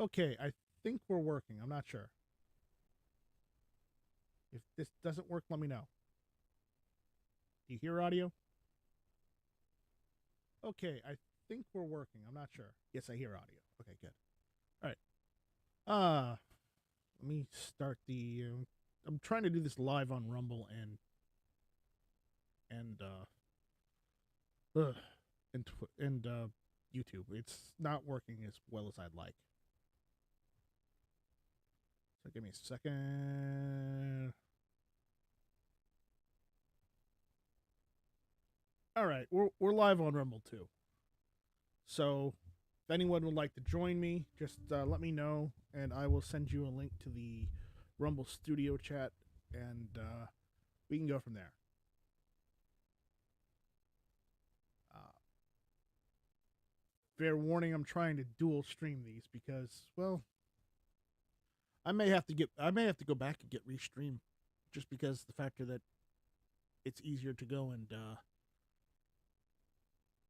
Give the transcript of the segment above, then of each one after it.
Okay, I think we're working. I'm not sure. If this doesn't work, let me know. Do you hear audio? Okay, I think we're working. I'm not sure. Yes, I hear audio. Okay, good. All right. Let me start the. I'm trying to do this live on Rumble and ugh, and YouTube. It's not working as well as I'd like. So give me a second. All right, we're live on Rumble too. So if anyone would like to join me, just let me know, and I will send you a link to the Rumble Studio chat, and we can go from there. Uh, Fair warning: I'm trying to dual stream these because, well, I may have to go back and get restream, just because the factor that it's easier to go and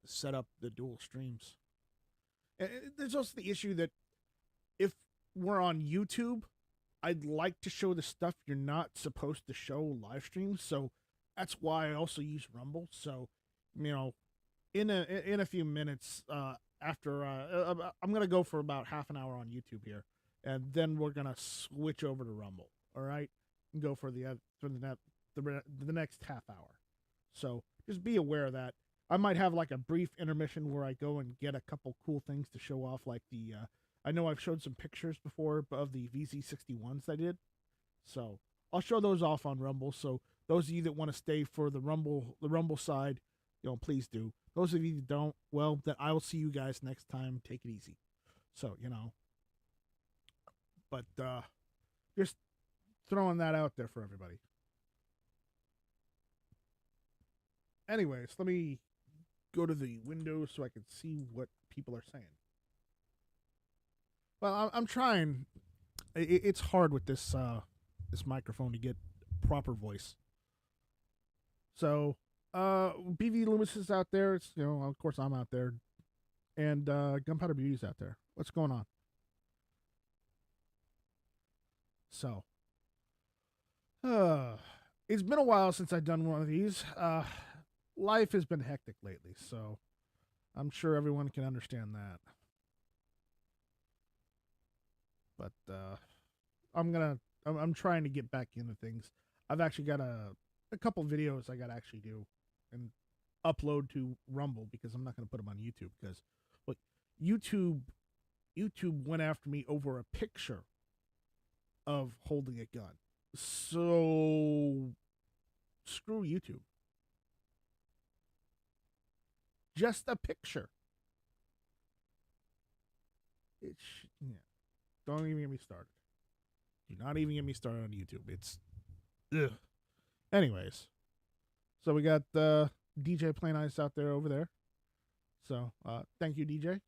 set up the dual streams. And there's also the issue that if we're on YouTube, I'd like to show the stuff you're not supposed to show live streams. So that's why I also use Rumble. So, you know, in a few minutes after I'm gonna go for about half an hour on YouTube here, and then we're gonna switch over to Rumble. All right, and go for the next half hour. So just be aware of that. I might have like a brief intermission where I go and get a couple cool things to show off, like the. I know I've showed some pictures before of the VZ61s I did, so I'll show those off on Rumble. So those of you that want to stay for the Rumble side, please do. Those of you that don't, well, then I will see you guys next time. Take it easy. So but just throwing that out there for everybody. Anyways, let me go to the window so I can see what people are saying. Well, I'm trying. It's hard with this microphone to get proper voice. So, BV Loomis is out there. It's of course I'm out there, and Gunpowder Beauty's out there. What's going on? So, it's been a while since I've done one of these. Life has been hectic lately, so I'm sure everyone can understand that. But I'm trying to get back into things. I've actually got a couple videos I got to actually do and upload to Rumble because I'm not going to put them on YouTube because look, YouTube went after me over a picture of holding a gun. So screw YouTube. Just a picture. Yeah. Don't even get me started. Do not even get me started on YouTube. It's ugh. Anyways, so we got DJ Plain Ice out there over there. So thank you, DJ.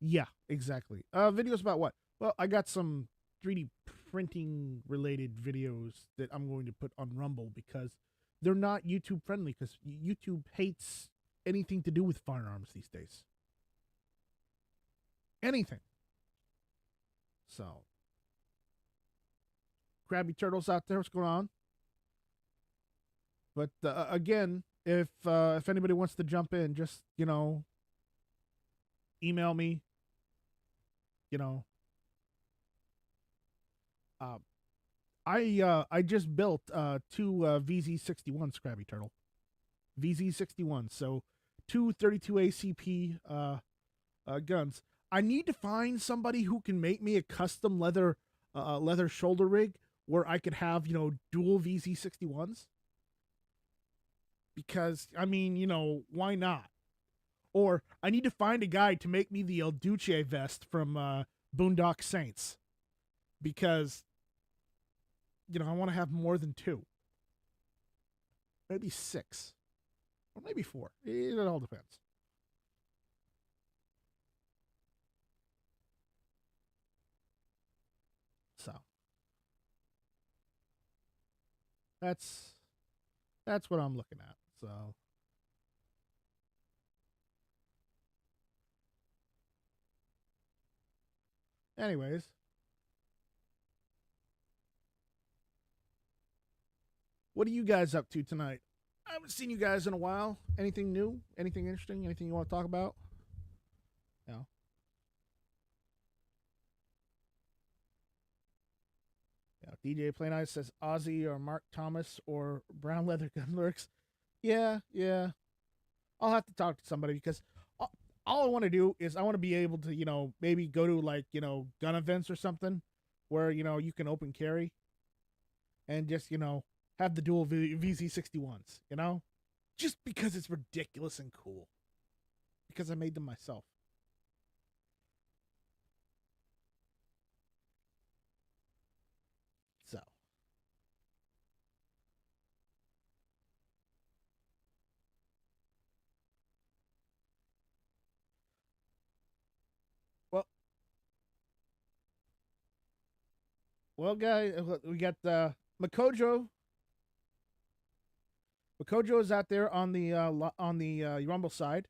Yeah, exactly. Videos about what? Well, I got some 3D printing related videos that I'm going to put on Rumble because they're not YouTube friendly because YouTube hates anything to do with firearms these days. Anything. So, Krabby Turtles out there, what's going on? But again, if anybody wants to jump in, just email me. You know, uh, I just built two VZ61 Krabby Turtle, VZ61. So two 32 ACP guns. I need to find somebody who can make me a custom leather shoulder rig where I could have dual VZ61s. Because I mean, why not? Or I need to find a guy to make me the El Duce vest from Boondock Saints. Because I want to have more than two. Maybe six. Or maybe four. It all depends. So that's what I'm looking at. So Anyways, what are you guys up to tonight? I haven't seen you guys in a while. Anything new? Anything interesting? Anything you want to talk about? No. Yeah. DJ Play Nice says Ozzy or Mark Thomas or Brown Leather Gun Lyrics. Yeah, yeah. I'll have to talk to somebody because all I want to do is I want to be able to, maybe go to like, gun events or something where, you can open carry and just, have the dual VZ61s, just because it's ridiculous and cool because I made them myself. So, well, guys, we got Makojo. Makojo is out there on the Rumble side.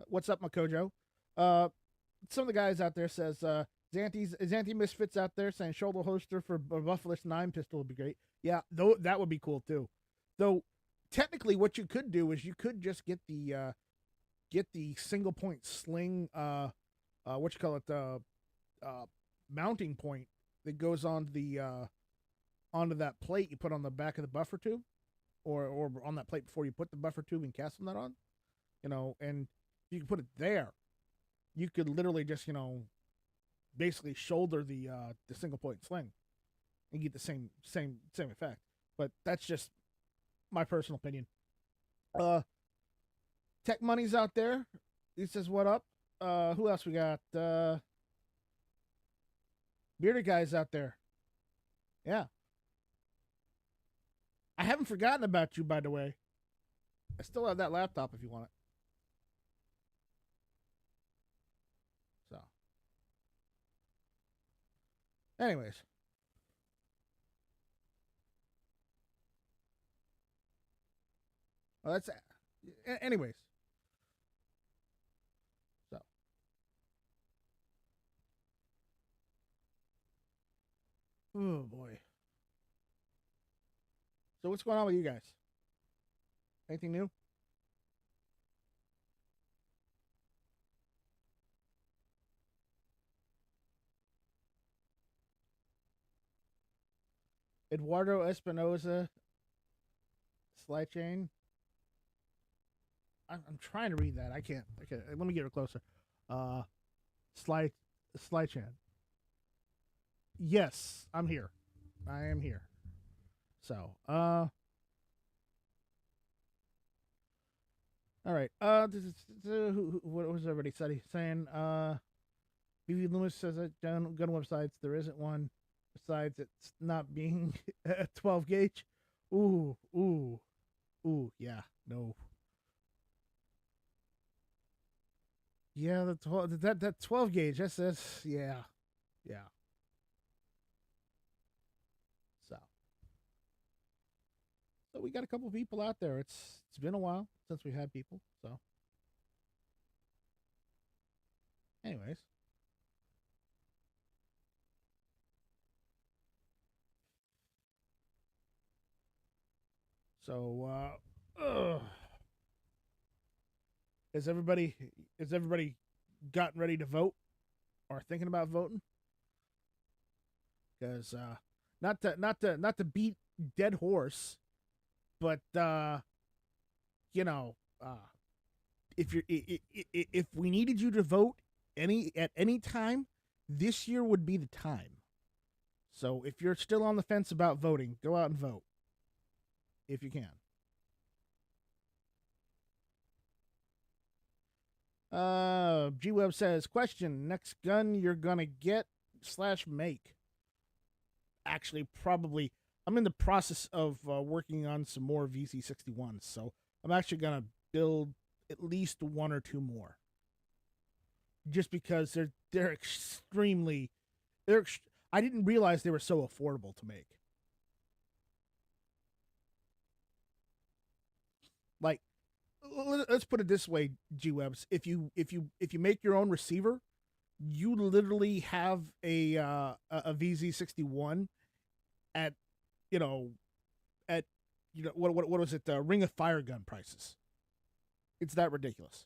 What's up, Makojo? Uh, some of the guys out there says Xanthi Misfits out there saying shoulder holster for Buffalist 9 pistol would be great. Yeah, though that would be cool too. Though technically, what you could do is you could just get the single point sling what you call it mounting point that goes on the onto that plate you put on the back of the buffer tube, or on that plate before you put the buffer tube and cast that on, and you can put it there. You could literally just basically shoulder the single point sling and get the same effect. But that's just my personal opinion. Tech Money's out there. He says, "What up?" Who else we got? Bearded Guy's out there. Yeah. I haven't forgotten about you, by the way. I still have that laptop if you want it. So, anyways. Well, that's anyways. So, oh boy. So what's going on with you guys? Anything new? Eduardo Espinoza, Sly Chain. I'm trying to read that. I can't. Okay, let me get it closer. Uh, Sly Chan. Yes, I'm here. I am here. So, all right. What was everybody saying? BB Loomis says that gun websites there isn't one. Besides, it's not being a 12 gauge. Ooh, yeah, no. Yeah, that 12 gauge. That's yeah. So, we got a couple people out there. It's been a while since we had people. So, anyways, so is everybody gotten ready to vote or thinking about voting? Because not to beat dead horse, but you know, if you're if we needed you to vote at any time, this year would be the time. So if you're still on the fence about voting, go out and vote if you can. G Web says, question: next gun you're gonna get / make? Actually, probably. I'm in the process of working on some more VC61s, so I'm actually gonna build at least one or two more. Just because they're extremely I didn't realize they were so affordable to make. Like, let's put it this way, G Webs. If you make your own receiver, you literally have a VZ61 at you know at what was it, Ring of Fire gun prices. It's that ridiculous.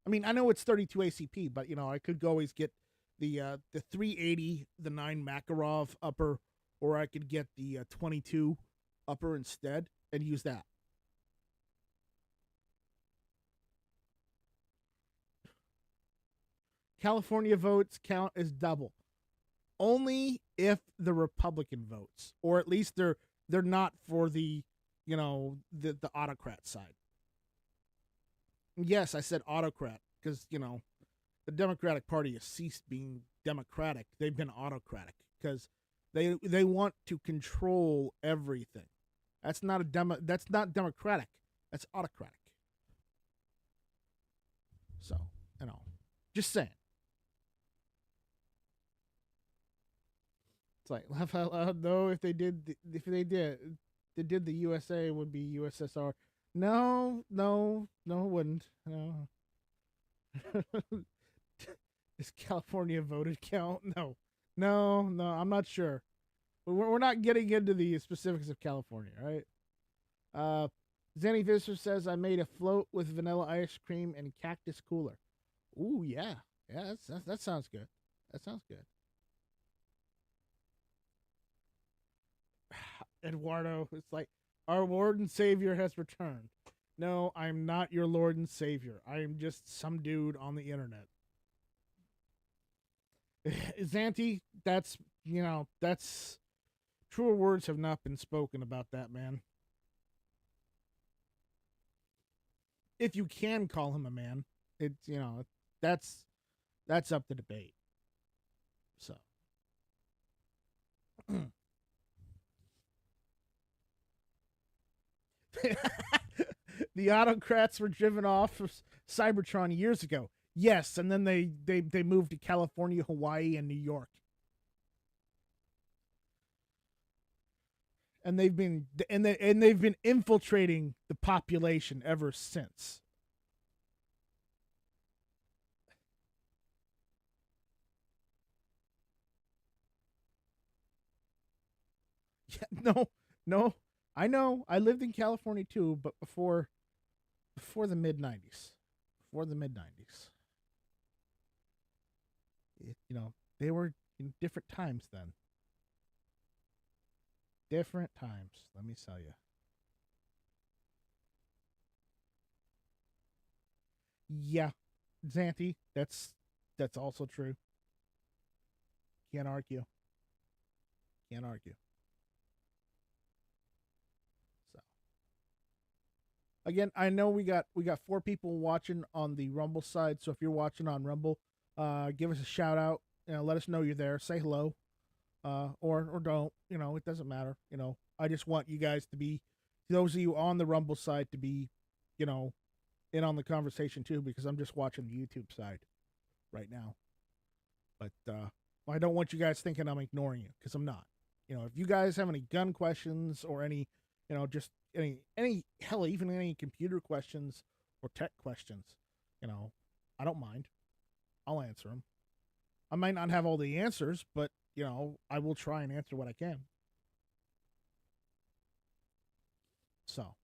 I mean, I know it's 32 ACP, but I could always get the 380, the 9 Makarov upper, or I could get the 22 upper instead and use that. California votes count as double only if the Republican votes, or at least they're not for the autocrat side. Yes, I said autocrat because the Democratic Party has ceased being democratic. They've been autocratic because they want to control everything. That's not That's not democratic. That's autocratic. So just saying. It's like laugh out loud. No, if they did the USA, it would be USSR. No, it wouldn't. No. Is California voted count? No. I'm not sure. We're not getting into the specifics of California, right? Zenny Visser says I made a float with vanilla ice cream and cactus cooler. Ooh, yeah. That sounds good. That sounds good. Eduardo, it's like our Lord and Savior has returned. No, I'm not your Lord and Savior. I am just some dude on the internet. Zanti, that's truer words have not been spoken about that man. If you can call him a man, it's that's up to debate. So the autocrats were driven off of Cybertron years ago. Yes, and then they moved to California, Hawaii, and New York. And they've been infiltrating the population ever since. Yeah, no. I know. I lived in California too, but before the mid '90s. Before the mid '90s. They were in different times then. Different times, let me tell you. Yeah, Zanti, that's also true. Can't argue. Can't argue. So again, I know we got 4 people watching on the Rumble side. So if you're watching on Rumble, give us a shout out. Let us know you're there. Say hello, or don't. It doesn't matter. I just want you guys to be, those of you on the Rumble side, to be, in on the conversation too, because I'm just watching the YouTube side right now. But I don't want you guys thinking I'm ignoring you, because I'm not. If you guys have any gun questions or any, just any hell, even any computer questions or tech questions, I don't mind. I'll answer them. I might not have all the answers, but I will try and answer what I can. So,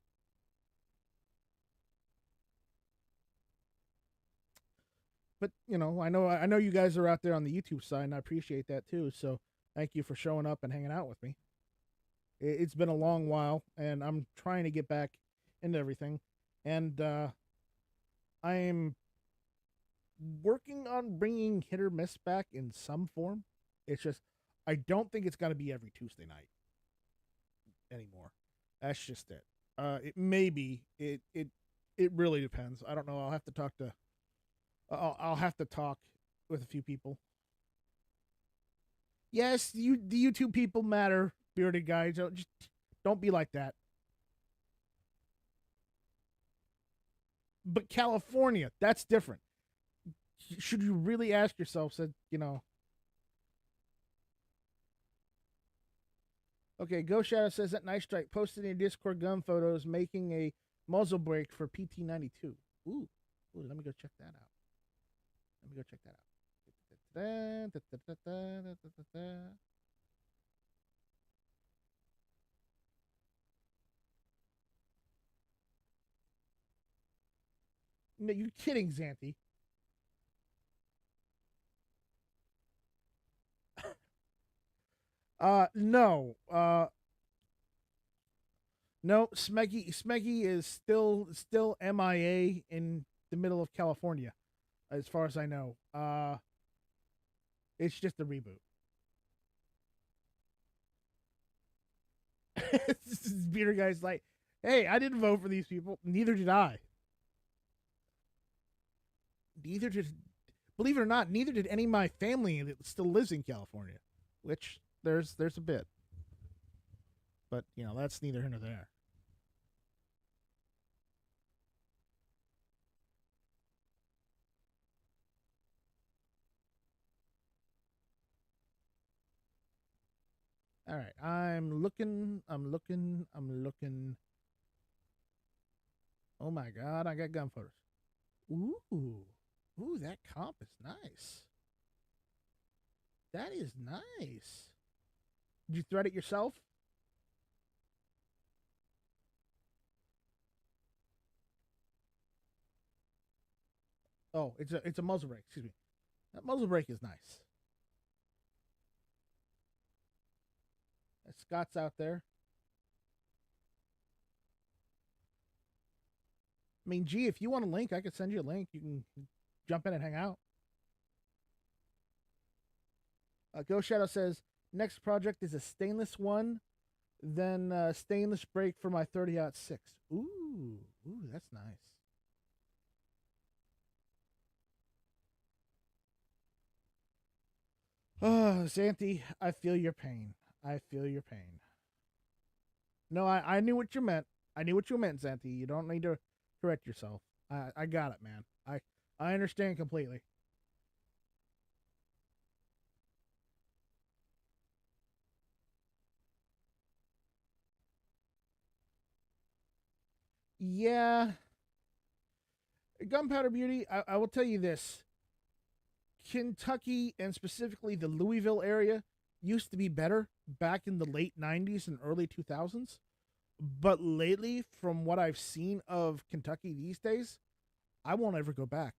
but I know you guys are out there on the YouTube side, and I appreciate that too. So, thank you for showing up and hanging out with me. It's been a long while, and I'm trying to get back into everything, and I'm working on bringing Hit or Miss back in some form. It's just I don't think it's going to be every Tuesday night anymore. That's just it. It may be. It really depends. I don't know. I'll have to talk to. I'll have to talk with a few people. Yes, the YouTube people matter, bearded guys. Don't be like that. But California, that's different. Should you really ask yourself? Okay, Ghost Shadow says that Night Strike posted in Discord gun photos making a muzzle brake for PT92. Ooh. Ooh, let me go check that out. Let me go check that out. No, you're kidding, Xanthi. No. No, Smeggy is still MIA in the middle of California, as far as I know. It's just a reboot. This beater guy's like, hey, I didn't vote for these people. Neither did I. Neither did, believe it or not, neither did any of my family that still lives in California. Which there's a bit, but that's neither here nor there. All right, I'm looking. Oh my god, I got gun photos. Ooh, ooh, that comp is nice. That is nice. Did you thread it yourself? Oh, it's a muzzle brake. Excuse me. That muzzle brake is nice. Scott's out there. I mean, gee, if you want a link, I could send you a link. You can jump in and hang out. Ghost Shadow says next project is a stainless one, then stainless brake for my 30-06. Ooh, that's nice. Oh, Xanthi, I feel your pain. I feel your pain. No, I knew what you meant. I knew what you meant, Xanthi. You don't need to correct yourself. I got it, man. I understand completely. Yeah. Gunpowder Beauty, I will tell you this. Kentucky, and specifically the Louisville area, used to be better back in the late 90s and early 2000s. But lately, from what I've seen of Kentucky these days, I won't ever go back.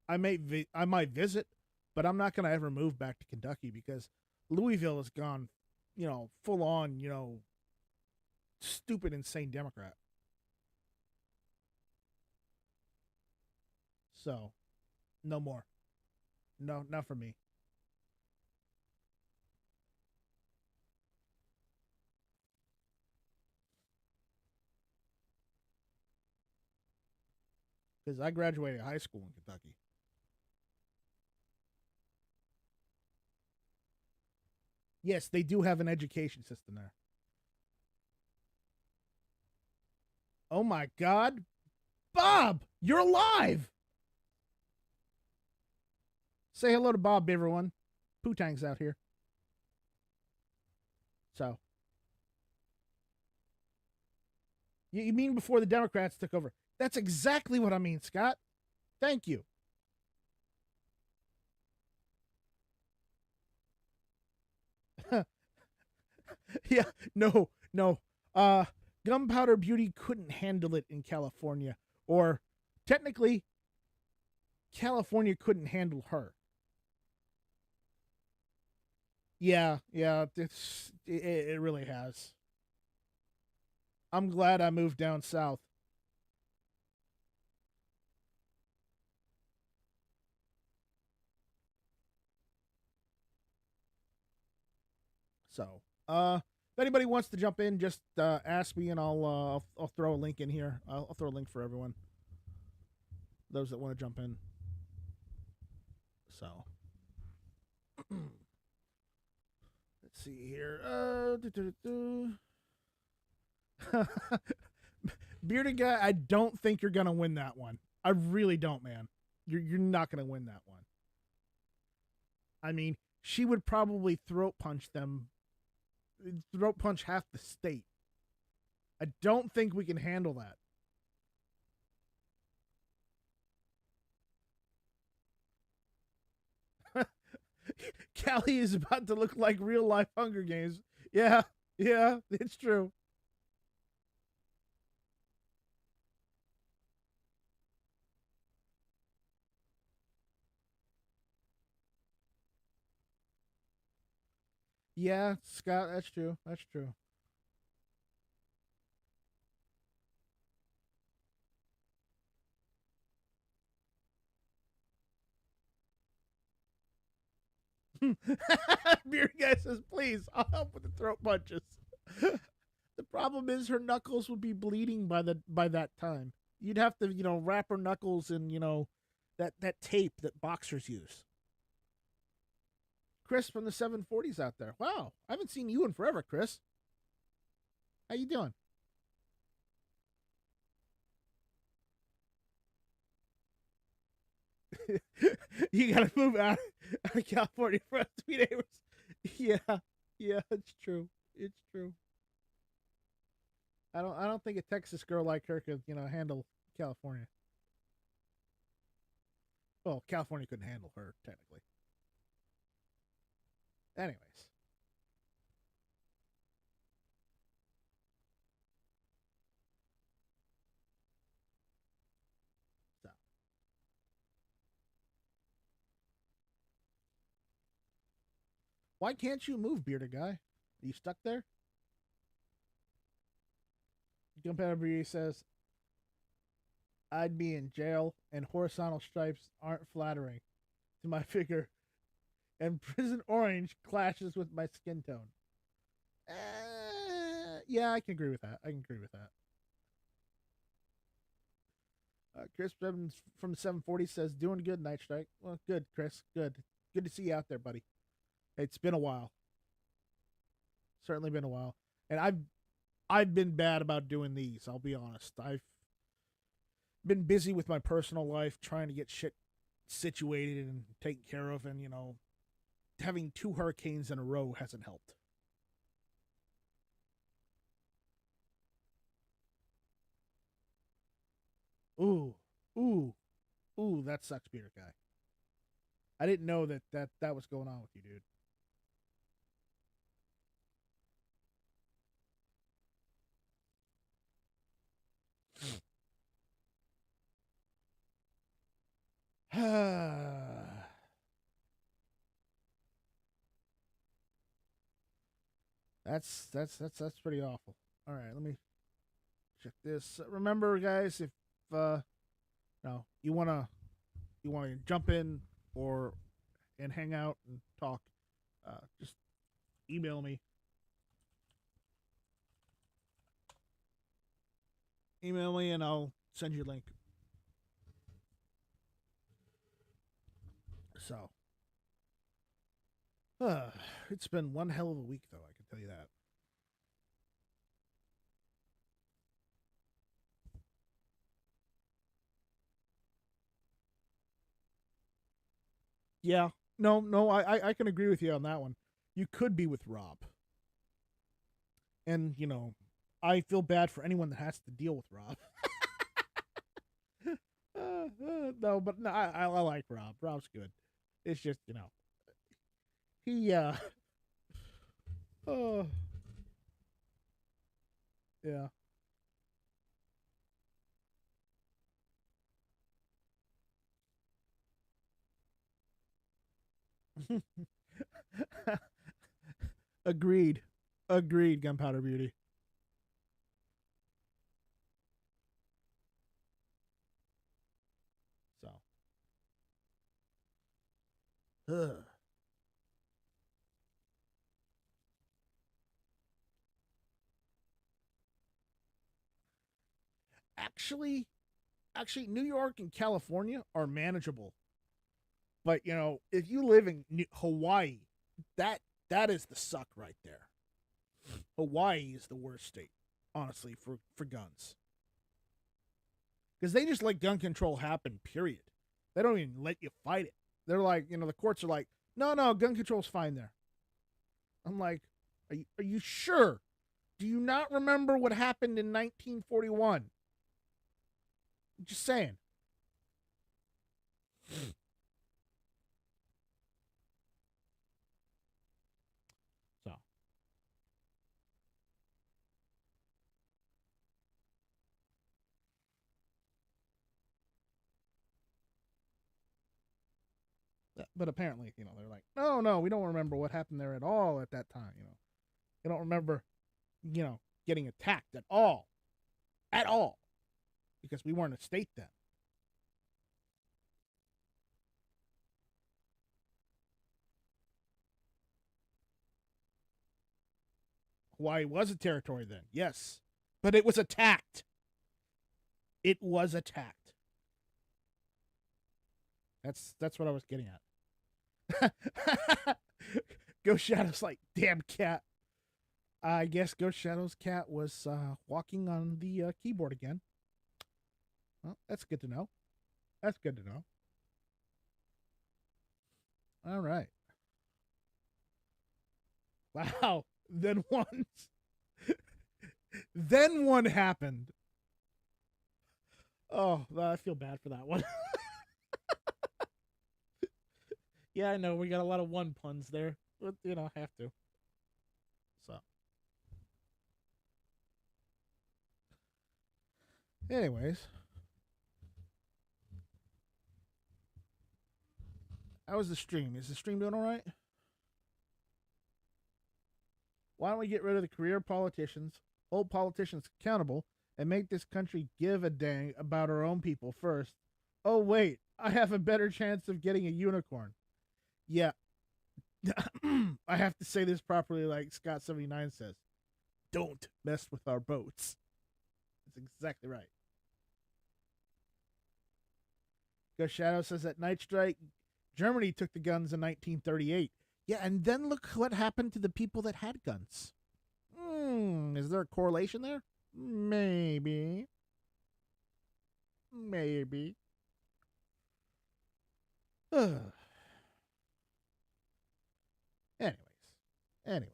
I might visit, but I'm not going to ever move back to Kentucky because Louisville has gone, full on, stupid, insane Democrat. So, no more. No, not for me. Because I graduated high school in Kentucky. Yes, they do have an education system there. Oh my God. Bob, you're alive. Say hello to Bob, everyone. Poo-Tang's out here. So, you mean before the Democrats took over? That's exactly what I mean, Scott. Thank you. Yeah, no. Gunpowder Beauty couldn't handle it in California, or technically, California couldn't handle her. Yeah, it really has. I'm glad I moved down south. So, if anybody wants to jump in, just ask me, and I'll throw a link in here. I'll throw a link for everyone. Those that want to jump in. So, let's see here. Bearded guy, I don't think you're gonna win that one. I really don't, man. You're not gonna win that one. I mean, she would probably throat punch half the state. I don't think we can handle that. Callie is about to look like real life Hunger Games. Yeah, yeah, it's true. Yeah, Scott, that's true. That's true. Beer guy says, please, I'll help with the throat punches. The problem is her knuckles would be bleeding by that time. You'd have to, wrap her knuckles in, that tape that boxers use. Chris from the 740s out there. Wow, I haven't seen you in forever, Chris. How you doing? You gotta move out of California for 3 days. Yeah, yeah, it's true. It's true. I don't think a Texas girl like her could, handle California. Well, California couldn't handle her technically. Anyways, so why can't you move, bearded guy? Are you stuck there? Gunpowder says, I'd be in jail, and horizontal stripes aren't flattering to my figure, and prison orange clashes with my skin tone. Yeah, I can agree with that. I can agree with that. Chris Evans from the 740 says, doing good, Night Strike. Well, good, Chris. Good. Good to see you out there, buddy. It's been a while. Certainly been a while. And I've been bad about doing these, I'll be honest. I've been busy with my personal life, trying to get shit situated and taken care of, and having two hurricanes in a row hasn't helped. Ooh, ooh, ooh, that sucks, Peter guy. I didn't know that was going on with you, dude. That's pretty awful. All right, let me check this. Remember, guys, if no, you wanna jump in or and hang out and talk, just email me. Email me and I'll send you a link. So, it's been one hell of a week, though. I can tell you that. Yeah. No, no, I can agree with you on that one. You could be with Rob. And, I feel bad for anyone that has to deal with Rob. No, but no, I like Rob. Rob's good. It's just, he, oh, yeah. Agreed. Agreed, Gunpowder Beauty. So, ugh. Actually, New York and California are manageable. But if you live in Hawaii, that that is the suck right there. Hawaii is the worst state, honestly, for guns, because they just let gun control happen. Period. They don't even let you fight it. They're like, the courts are like, no, no, gun control's fine there. I'm like, are you sure? Do you not remember what happened in 1941? Just saying. But apparently, they're like, no, no, we don't remember what happened there at all at that time. They don't remember, getting attacked at all, because we weren't a state then. Hawaii was a territory then, yes, but it was attacked. It was attacked. That's what I was getting at. Ghost Shadow's like, damn cat. I guess Ghost Shadow's cat was walking on the keyboard again. Well, that's good to know. That's good to know. All right. Wow. Then one happened. Oh, I feel bad for that one. Yeah, I know we got a lot of one puns there, but have to. So, anyways, how was the stream? Is the stream doing all right? Why don't we get rid of the career politicians, hold politicians accountable, and make this country give a dang about our own people first? Oh, wait, I have a better chance of getting a unicorn. Yeah. I have to say this properly, like Scott79 says. Don't mess with our boats. That's exactly right. Ghost Shadow says that Night Strike, Germany took the guns in 1938. Yeah, and then look what happened to the people that had guns. Is there a correlation there? Maybe. Maybe. Anyways,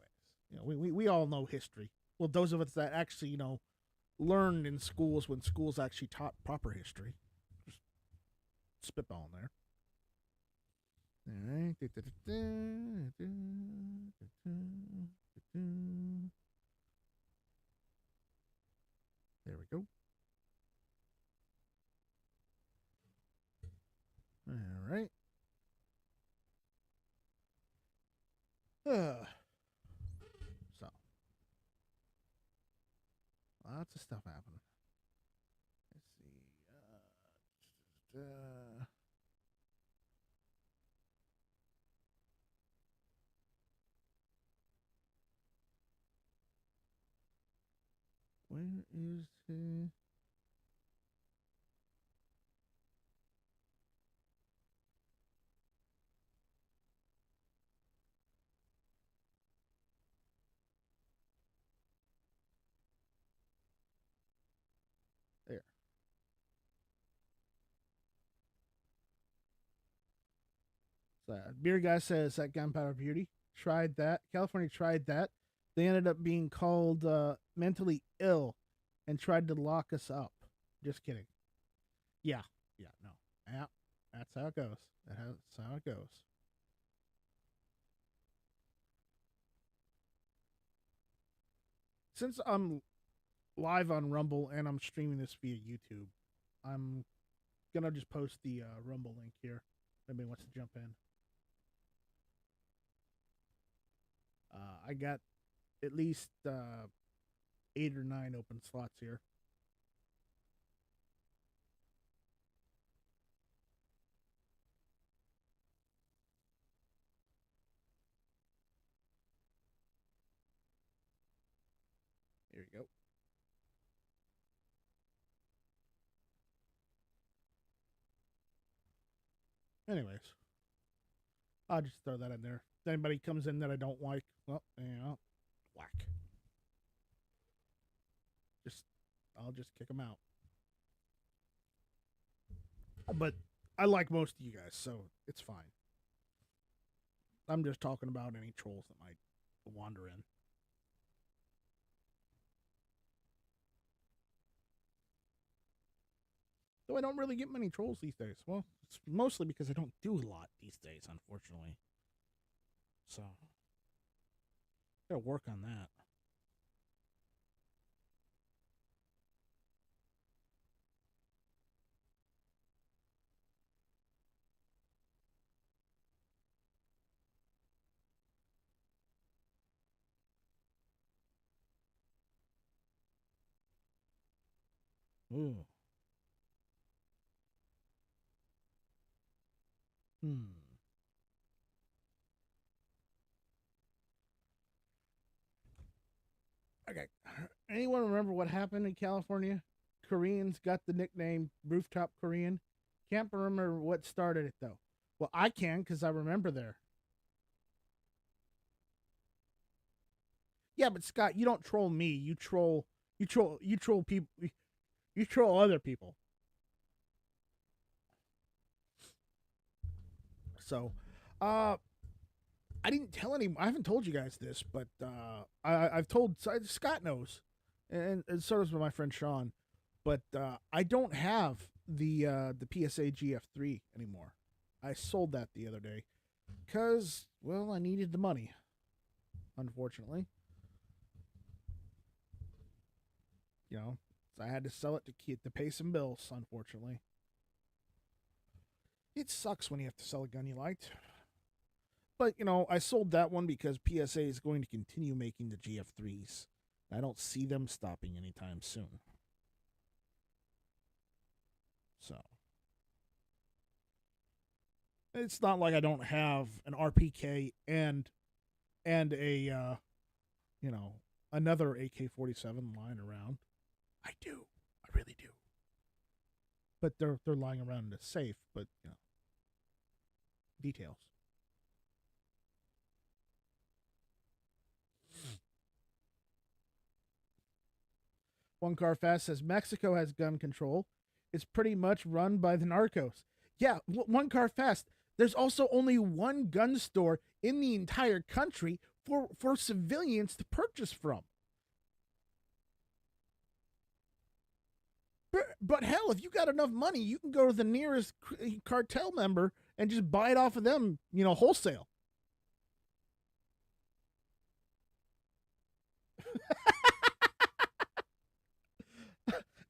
we all know history. Well, those of us that actually, learned in schools when schools actually taught proper history. Just spitballing there. All right. There we go. All right. So, lots of stuff happening. Let's see. Where is he? There. So, Beer Guy says that Gunpowder Beauty tried that. California tried that. They ended up being called mentally ill and tried to lock us up. Just kidding. Yeah. Yeah. No. Yeah. That's how it goes. That's how it goes. Since I'm live on Rumble and I'm streaming this via YouTube, I'm gonna just post the Rumble link here. If anybody wants to jump in. I got at least 8 or 9 open slots here. Here you go. Anyways, I'll just throw that in there. If anybody comes in that I don't like, well, whack. I'll just kick them out. But I like most of you guys, so it's fine. I'm just talking about any trolls that might wander in. Though I don't really get many trolls these days. Well, it's mostly because I don't do a lot these days, unfortunately. So, gotta work on that. Ooh. Hmm. Okay. Anyone remember what happened in California? Koreans got the nickname Rooftop Korean. Can't remember what started it though. Well, I can because I remember there. Yeah, but Scott, you don't troll me. You troll people. You troll other people. So, uh, I didn't tell any. I haven't told you guys this, but I've told Scott knows, and so does my friend Sean. But I don't have the PSA GF3 anymore. I sold that the other day because well, I needed the money. Unfortunately, you know, so I had to sell it to pay some bills. Unfortunately, it sucks when you have to sell a gun you liked. But you know, I sold that one because PSA is going to continue making the GF3s. I don't see them stopping anytime soon. So it's not like I don't have an RPK and a you know another AK-47 lying around. I do, I really do. But they're lying around in a safe. But you know details. One Car Fast says Mexico has gun control. It's pretty much run by the narcos. Yeah, One Car Fast. There's also only one gun store in the entire country for civilians to purchase from. But hell, if you got enough money, you can go to the nearest cartel member and just buy it off of them, you know, wholesale.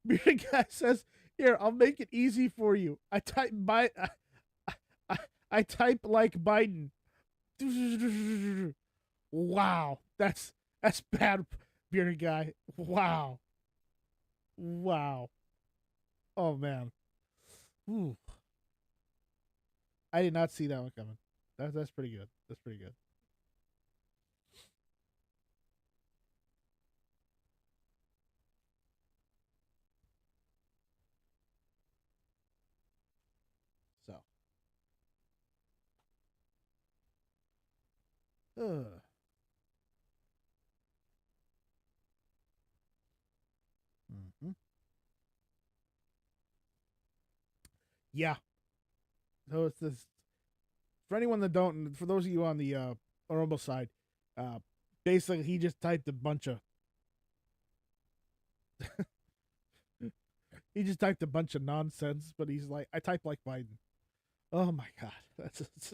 Bearded guy says, "Here, I'll make it easy for you. I, I type like Biden." Wow, that's bad, bearded guy. Wow, wow. Oh man. Ooh, I did not see that one coming. That's pretty good. That's pretty good. So, uh, mhm. Yeah. So it's this for anyone that don't. For those of you on the Orobo side, uh, basically he just typed a bunch of he just typed a bunch of nonsense. But he's like, I type like Biden. Oh my god, just,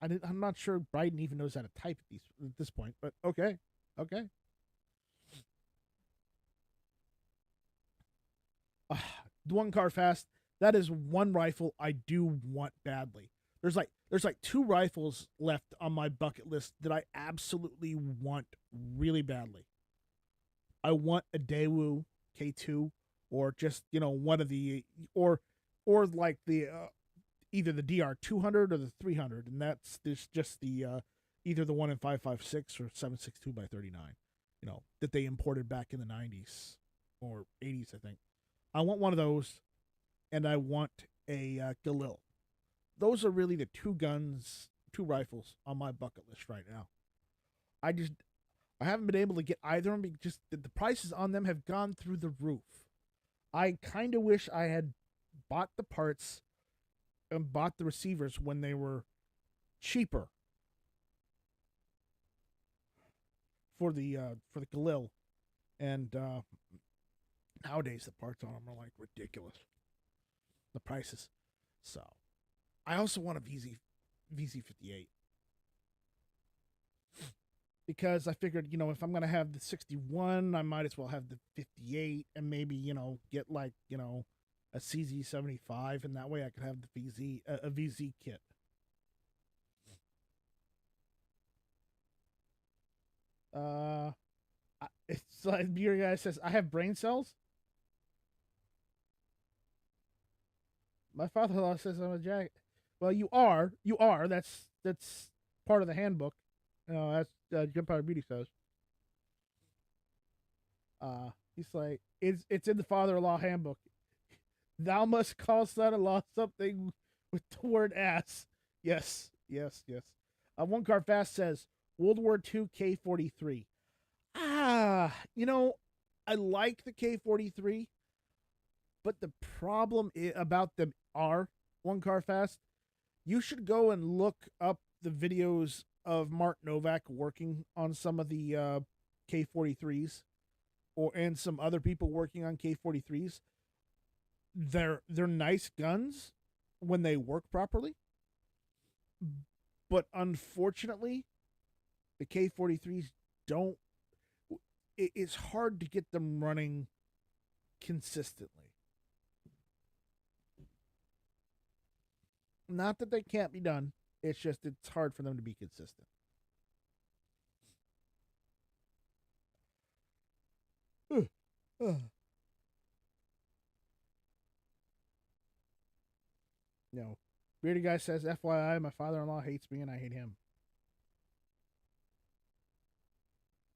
I'm not sure Biden even knows how to type at this point. But okay, okay. Uh, One Car Fast. That is one rifle I do want badly. There's like two rifles left on my bucket list that I absolutely want really badly. I want a Daewoo K2 or just one of the or like the either the DR 200 or the 300, and that's this just the either the one in 5.56 or 7.62 by 39. That they imported back in the 90s or 80s, I think. I want one of those, and I want a Galil. Those are really the two rifles on my bucket list right now. I just I haven't been able to get either of them because just the prices on them have gone through the roof. I kind of wish I had bought the parts and bought the receivers when they were cheaper for the Galil, and nowadays the parts on them are like ridiculous. The prices. So I also want a VZ58 because I figured if I'm gonna have the 61, I might as well have the 58 and maybe get like a CZ75, and that way I could have the a VZ kit. It's like your guy says I have brain cells. My father-in-law says I'm a jack. Well, you are. You are. That's part of the handbook. That's Empire Beauty says. He's like, it's in the father-in-law handbook. Thou must call son-in-law something with the word ass. Yes, yes, yes. One Car Fast says World War II K-43. I like the K-43, but the problem about them are One Car Fast. You should go and look up the videos of Mark Novak working on some of the K-43s, and some other people working on K-43s. They're nice guns when they work properly, but unfortunately, the K-43s don't. It's hard to get them running consistently. Not that they can't be done. It's just it's hard for them to be consistent. No. Bearded guy says, FYI, my father-in-law hates me and I hate him.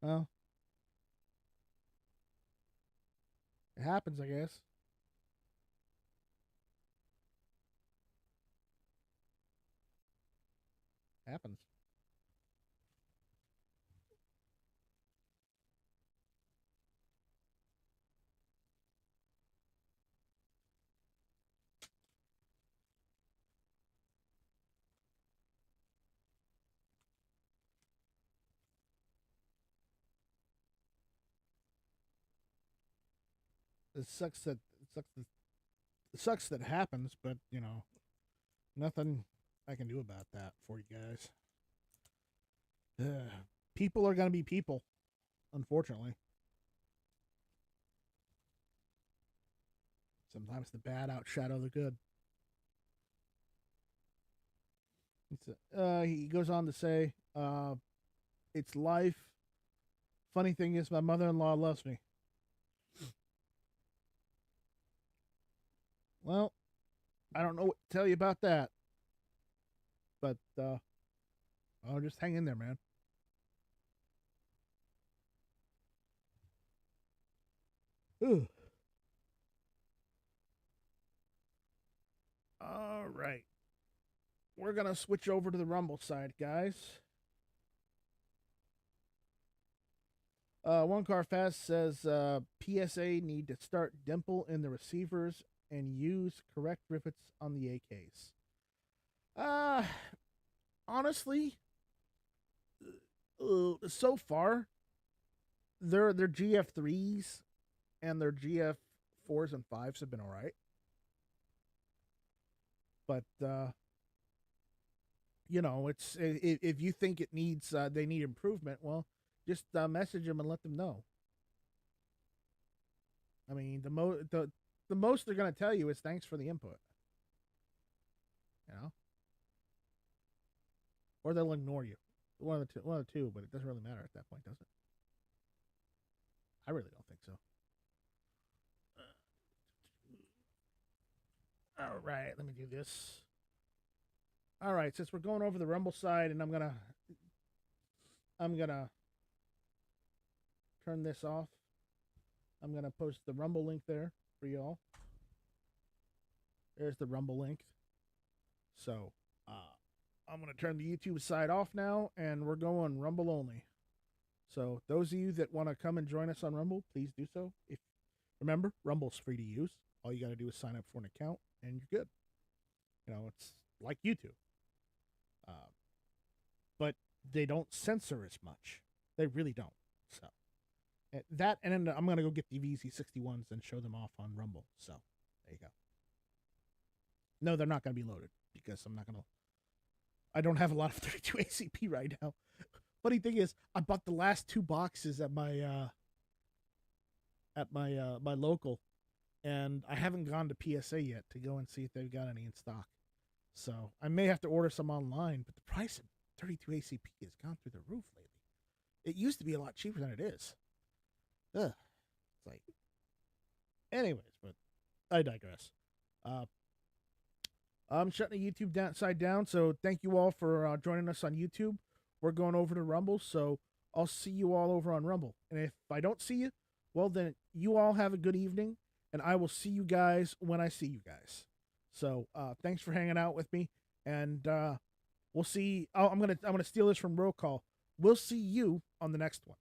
Well, it happens, I guess. Happens. It sucks that it happens, but nothing I can do about that for you guys. People are gonna be people, unfortunately. Sometimes the bad outshadow the good. He goes on to say, "It's life. Funny thing is, my mother-in-law loves me." Well, I don't know what to tell you about that, but I'll just hang in there, man. Ooh. All right, we're gonna switch over to the Rumble side, guys. One Car Fast says PSA need to start dimple in the receivers and use correct rivets on the AKs. Uh, honestly, so far, their GF3s and their GF4s and 5s have been all right. But it's if you think it needs they need improvement, well, just message them and let them know. I mean, the most they're going to tell you is thanks for the input. You know, or they'll ignore you. One of the two. But it doesn't really matter at that point, does it? I really don't think so. All right, let me do this. All right, since we're going over the Rumble side, and I'm gonna turn this off. I'm gonna post the Rumble link there for y'all. There's the Rumble link. So, I'm gonna turn the YouTube side off now, and we're going Rumble only. So, those of you that want to come and join us on Rumble, please do so. If remember, Rumble's free to use. All you got to do is sign up for an account, and you're good. It's like YouTube. But they don't censor as much. They really don't. So that, and then I'm gonna go get the VZ61s and show them off on Rumble. So there you go. No, they're not gonna be loaded because I don't have a lot of 32 ACP right now. Funny thing is, I bought the last 2 boxes at my my local, and I haven't gone to PSA yet to go and see if they've got any in stock. So I may have to order some online, but the price of 32 ACP has gone through the roof lately. It used to be a lot cheaper than it is. Ugh. It's like, anyways, but I digress. I'm shutting the YouTube side down. So thank you all for joining us on YouTube. We're going over to Rumble, so I'll see you all over on Rumble. And if I don't see you, well, then you all have a good evening, and I will see you guys when I see you guys. So thanks for hanging out with me, and we'll see. Oh, I'm gonna steal this from Roll Call. We'll see you on the next one.